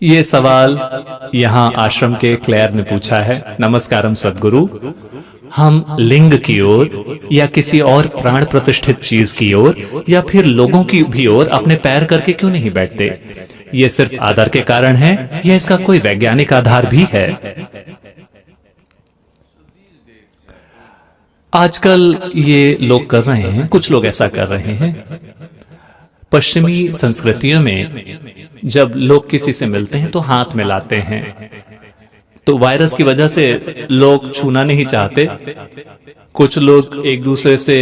ये सवाल यहाँ आश्रम के क्लेयर ने पूछा है। नमस्कारम सद्गुरु। हम लिंग की ओर या किसी और प्राण प्रतिष्ठित चीज की ओर या फिर लोगों की भी ओर अपने पैर करके क्यों नहीं बैठते? ये सिर्फ आदर के कारण है या इसका कोई वैज्ञानिक आधार भी है? आजकल ये लोग कर रहे हैं, कुछ लोग ऐसा कर रहे हैं। पश्चिमी संस्कृतियों में जब लोग किसी से मिलते हैं तो हाथ मिलाते हैं। तो वायरस की वजह से लोग छूना नहीं चाहते। कुछ लोग एक दूसरे से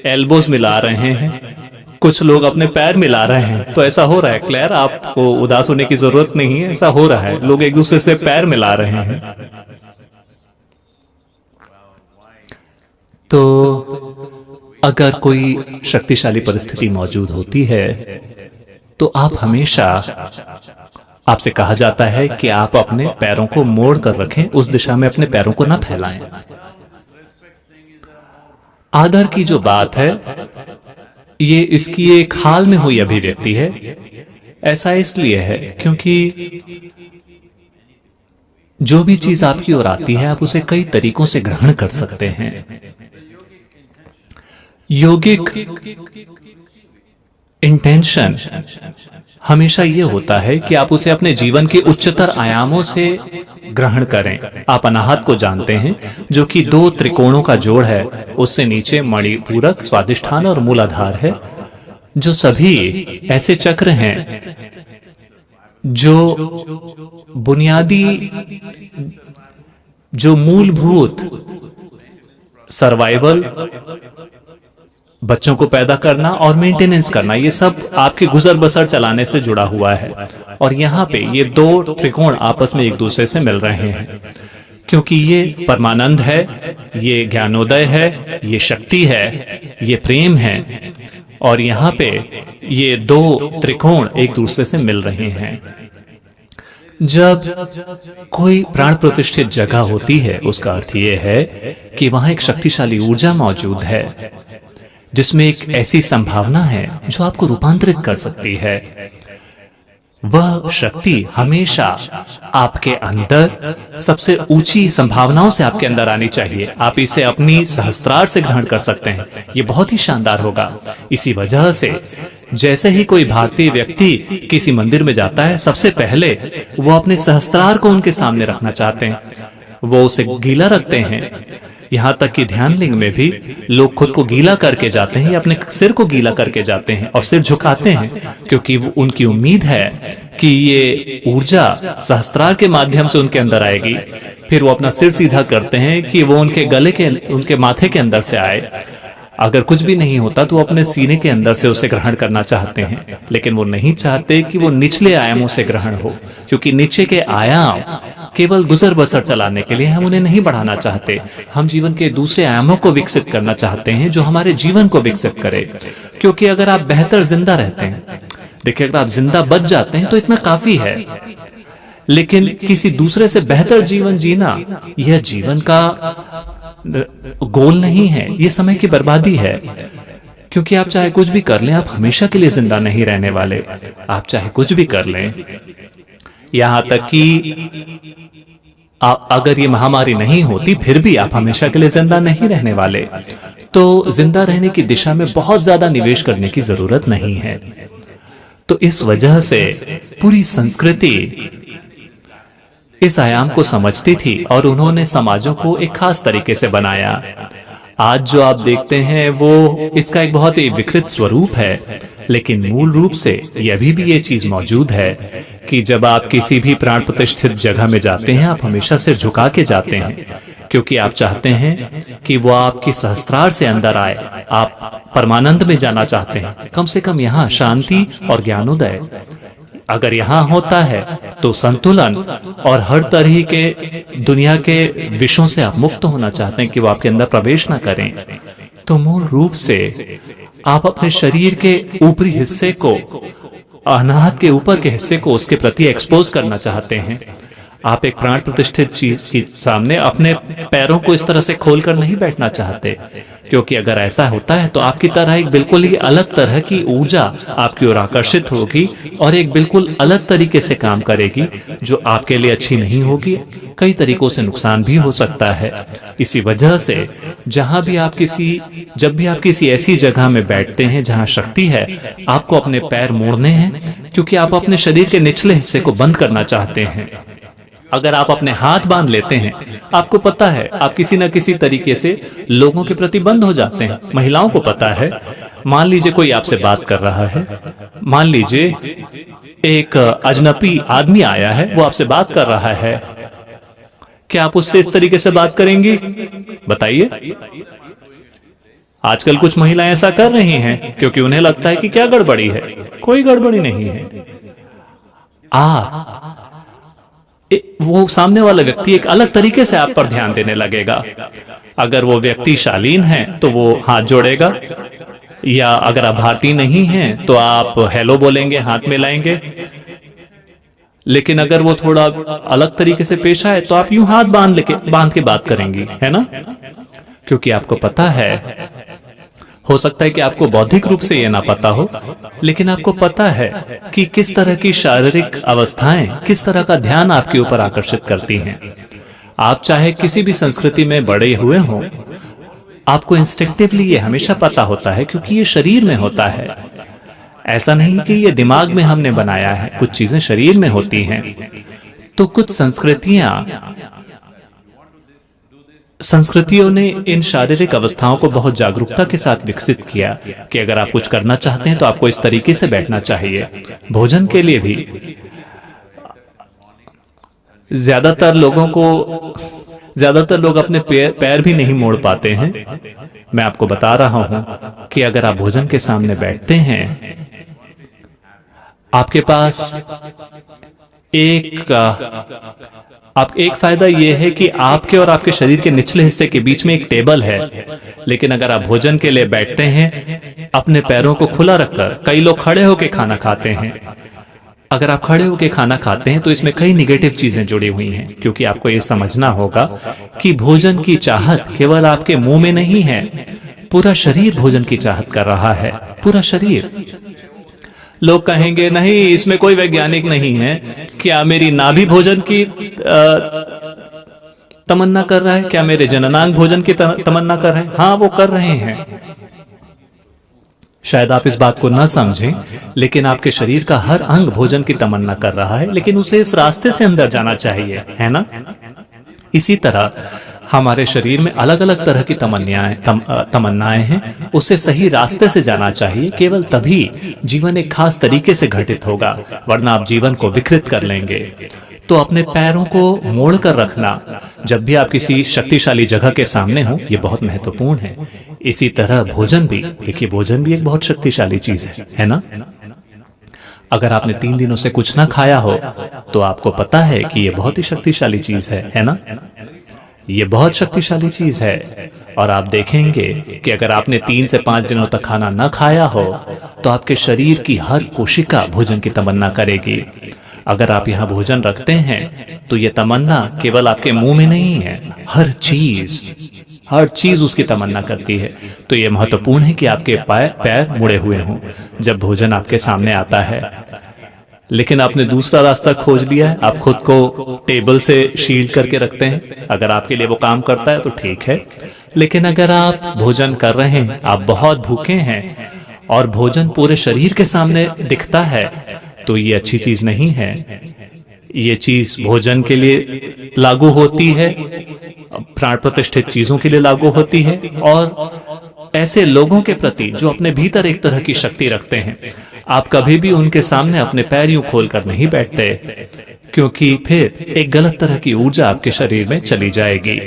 एल्बोज मिला रहे हैं, कुछ लोग अपने पैर मिला रहे हैं। तो ऐसा हो रहा है क्लेयर, आपको उदास होने की जरूरत नहीं है, ऐसा हो रहा है। लोग एक दूसरे से पैर मिला रहे हैं। तो अगर कोई शक्तिशाली परिस्थिति मौजूद होती है तो आप हमेशा, आपसे कहा जाता है कि आप अपने पैरों को मोड़ कर रखें, उस दिशा में अपने पैरों को ना फैलाएं। आदर की जो बात है ये इसकी एक हाल में हुई अभिव्यक्ति है। ऐसा इसलिए है क्योंकि जो भी चीज आपकी ओर आती है आप उसे कई तरीकों से ग्रहण कर सकते हैं। योगिक इंटेंशन हमेशा ये होता है कि आप उसे अपने जीवन के उच्चतर आयामों से ग्रहण करें। आप अनाहत को जानते हैं जो कि दो त्रिकोणों का जोड़ है, उससे नीचे मणिपूरक, स्वादिष्ठान और मूलाधार है, जो सभी ऐसे चक्र हैं जो बुनियादी, जो मूलभूत सर्वाइवल, बच्चों को पैदा करना और मेंटेनेंस करना, ये सब आपके गुजर बसर चलाने से जुड़ा हुआ है। और यहाँ पे ये दो त्रिकोण आपस में एक दूसरे से मिल रहे हैं क्योंकि ये परमानंद है, ये ज्ञानोदय है, ये शक्ति है, ये प्रेम है। और यहाँ पे ये दो त्रिकोण एक दूसरे से मिल रहे हैं। जब कोई प्राण प्रतिष्ठित जगह होती है उसका अर्थ यह है कि वहां एक शक्तिशाली ऊर्जा मौजूद है जिसमें एक ऐसी संभावना है जो आपको रूपांतरित कर सकती है। वह शक्ति हमेशा आपके अंदर सबसे ऊंची संभावनाओं से आपके अंदर आनी चाहिए। आप इसे अपनी सहस्त्रार से ग्रहण कर सकते हैं, ये बहुत ही शानदार होगा। इसी वजह से जैसे ही कोई भारतीय व्यक्ति किसी मंदिर में जाता है, सबसे पहले वो अपने सहस्त्रार को उनके सामने रखना चाहते हैं, वो उसे गीला रखते हैं। यहाँ तक कि ध्यान लिंग में भी लोग खुद को गीला करके जाते हैं या अपने सिर को गीला करके जाते हैं और सिर झुकाते हैं, क्योंकि वो उनकी उम्मीद है कि ये ऊर्जा सहस्त्रार के माध्यम से उनके अंदर आएगी। फिर वो अपना सिर सीधा करते हैं कि वो उनके गले के, उनके माथे के अंदर से आए। अगर कुछ भी नहीं होता तो वो अपने सीने के अंदर से उसे ग्रहण करना चाहते हैं, लेकिन वो नहीं चाहते कि वो निचले आयामों से ग्रहण हो, क्योंकि नीचे के आयाम केवल गुजर बसर चलाने के लिए, हम उन्हें नहीं बढ़ाना चाहते। हम जीवन के दूसरे आयामों को विकसित करना चाहते हैं जो हमारे जीवन को विकसित करे। क्योंकि अगर आप बेहतर जिंदा रहते हैं, देखिए अगर आप जिंदा बच जाते हैं तो इतना काफी है, लेकिन किसी दूसरे से बेहतर जीवन जीना यह जीवन का गोल नहीं है, ये समय की बर्बादी है। क्योंकि आप चाहे कुछ भी कर लें, आप हमेशा के लिए जिंदा नहीं रहने वाले। आप चाहे कुछ भी कर लें, यहां तक कि अगर ये महामारी नहीं होती फिर भी आप हमेशा के लिए जिंदा नहीं रहने वाले। तो जिंदा रहने की दिशा में बहुत ज्यादा निवेश करने की जरूरत नहीं है। तो इस वजह से पूरी संस्कृति इस आयाम को समझती थी और उन्होंने समाजों को एक खास तरीके से बनाया। आज जो आप देखते हैं वो इसका एक बहुत ही विकृत स्वरूप है, लेकिन मूल रूप से यह भी ये चीज मौजूद है कि जब आप किसी भी प्राण प्रतिष्ठित जगह में जाते हैं, आप हमेशा सिर झुका के जाते हैं, क्योंकि आप चाहते हैं कि वो आपकी सहस्त्रार से अंदर आए। आप परमानंद में जाना चाहते हैं, कम से कम यहाँ शांति और ज्ञानोदय अगर यहाँ होता है तो संतुलन और हर तरह के दुनिया के विषयों से आप मुक्त होना चाहते हैं कि वो आपके अंदर प्रवेश ना करें। तो मूल रूप से आप अपने शरीर के ऊपरी हिस्से को, अनाहत के ऊपर के हिस्से को उसके प्रति एक्सपोज करना चाहते हैं। आप एक प्राण प्रतिष्ठित चीज के सामने अपने पैरों को इस तरह से खोलकर नहीं बैठना चाहते, क्योंकि अगर ऐसा होता है तो आपकी तरह एक बिल्कुल ही अलग तरह की ऊर्जा आपकी ओर आकर्षित होगी और एक बिल्कुल अलग तरीके से काम करेगी, जो आपके लिए अच्छी नहीं होगी, कई तरीकों से नुकसान भी हो सकता है। इसी वजह से जब भी आप किसी ऐसी जगह में बैठते हैं जहां शक्ति है, आपको अपने पैर मोड़ने हैं, क्योंकि आप अपने शरीर के निचले हिस्से को बंद करना चाहते हैं। अगर आप अपने हाथ बांध लेते हैं, आपको पता है आप किसी न किसी तरीके से लोगों के प्रति बंद हो जाते हैं। महिलाओं को पता है, मान लीजिए कोई आपसे बात कर रहा है, मान लीजिए एक अजनबी आदमी आया है, वो आपसे बात कर रहा है, क्या आप उससे इस तरीके से बात करेंगी? बताइए। आजकल कुछ महिलाएं ऐसा कर रही हैं क्योंकि उन्हें लगता है कि क्या गड़बड़ी है, कोई गड़बड़ी नहीं है। वो सामने वाला व्यक्ति एक अलग तरीके से आप पर ध्यान देने लगेगा। अगर वो व्यक्ति शालीन है तो वो हाथ जोड़ेगा, या अगर आप भारतीय नहीं हैं तो आप हेलो बोलेंगे, हाथ मिलाएंगे। लेकिन अगर वो थोड़ा अलग तरीके से पेश आए तो आप यूं हाथ बांध के बात करेंगी, है ना? क्योंकि आपको पता है, हो सकता है कि आपको बौद्धिक रूप से यह ना पता हो, लेकिन आपको पता है कि किस तरह की शारीरिक अवस्थाएं किस तरह का ध्यान आपके ऊपर आकर्षित करती हैं। आप चाहे किसी भी संस्कृति में बड़े हुए हों, आपको इंस्टिंक्टिवली ये हमेशा पता होता है, क्योंकि ये शरीर में होता है। ऐसा नहीं कि ये दिमाग में हमने बनाया है, कुछ चीजें शरीर में होती हैं। तो कुछ संस्कृतियों ने इन शारीरिक अवस्थाओं को बहुत जागरूकता के साथ विकसित किया कि अगर आप कुछ करना चाहते हैं तो आपको इस तरीके से बैठना चाहिए। भोजन के लिए भी ज्यादातर लोग अपने पैर भी नहीं मोड़ पाते हैं। मैं आपको बता रहा हूं कि अगर आप भोजन के सामने बैठते हैं, आपके पास एक फायदा यह है कि आपके और आपके शरीर के निचले हिस्से के बीच में एक टेबल है। लेकिन अगर आप भोजन के लिए बैठते हैं अपने पैरों को खुला रखकर, कई लोग खड़े होकर खाना खाते हैं। अगर आप खड़े होकर खाना खाते हैं तो इसमें कई निगेटिव चीजें जुड़ी हुई हैं, क्योंकि आपको यह समझना होगा कि भोजन की चाहत केवल आपके मुंह में नहीं है, पूरा शरीर भोजन की चाहत कर रहा है, पूरा शरीर। लोग कहेंगे नहीं, इसमें कोई वैज्ञानिक नहीं है। क्या मेरी नाभि भोजन की तमन्ना कर रहा है? क्या मेरे जननांग भोजन की तमन्ना कर रहे हैं? हाँ, वो कर रहे हैं। शायद आप इस बात को ना समझें, लेकिन आपके शरीर का हर अंग भोजन की तमन्ना कर रहा है, लेकिन उसे इस रास्ते से अंदर जाना चाहिए, है ना? इसी तरह हमारे शरीर में अलग अलग तरह की तमन्नाएं हैं, उसे सही रास्ते से जाना चाहिए। केवल तभी जीवन एक खास तरीके से घटित होगा, वरना आप जीवन को विकृत कर लेंगे। तो अपने पैरों को मोड़ कर रखना जब भी आप किसी शक्तिशाली जगह के सामने हो, ये बहुत महत्वपूर्ण है। इसी तरह भोजन भी, देखिए भोजन भी एक बहुत शक्तिशाली चीज है ना? अगर आपने 3 दिनों से कुछ ना खाया हो तो आपको पता है कि ये बहुत ही शक्तिशाली चीज है ना? ये बहुत शक्तिशाली चीज है। और आप देखेंगे कि अगर आपने 3 से 5 दिनों तक खाना न खाया हो तो आपके शरीर की हर कोशिका भोजन की तमन्ना करेगी। अगर आप यहाँ भोजन रखते हैं तो ये तमन्ना केवल आपके मुंह में नहीं है, हर चीज उसकी तमन्ना करती है। तो ये महत्वपूर्ण है कि आपके पैर मुड़े हुए हों जब भोजन आपके सामने आता है। लेकिन आपने दूसरा रास्ता खोज लिया है, आप खुद को टेबल से शील्ड करके रखते हैं। अगर आपके लिए वो काम करता है तो ठीक है, लेकिन अगर आप भोजन कर रहे हैं, आप बहुत भूखे हैं और भोजन पूरे शरीर के सामने दिखता है, तो ये अच्छी चीज नहीं है। ये चीज भोजन के लिए लागू होती है, प्राण प्रतिष्ठित चीजों के लिए लागू होती है, और ऐसे लोगों के प्रति जो अपने भीतर एक तरह की शक्ति रखते हैं, आप कभी भी उनके सामने अपने पैर यूं खोलकर नहीं बैठते, क्योंकि फिर एक गलत तरह की ऊर्जा आपके शरीर में चली जाएगी।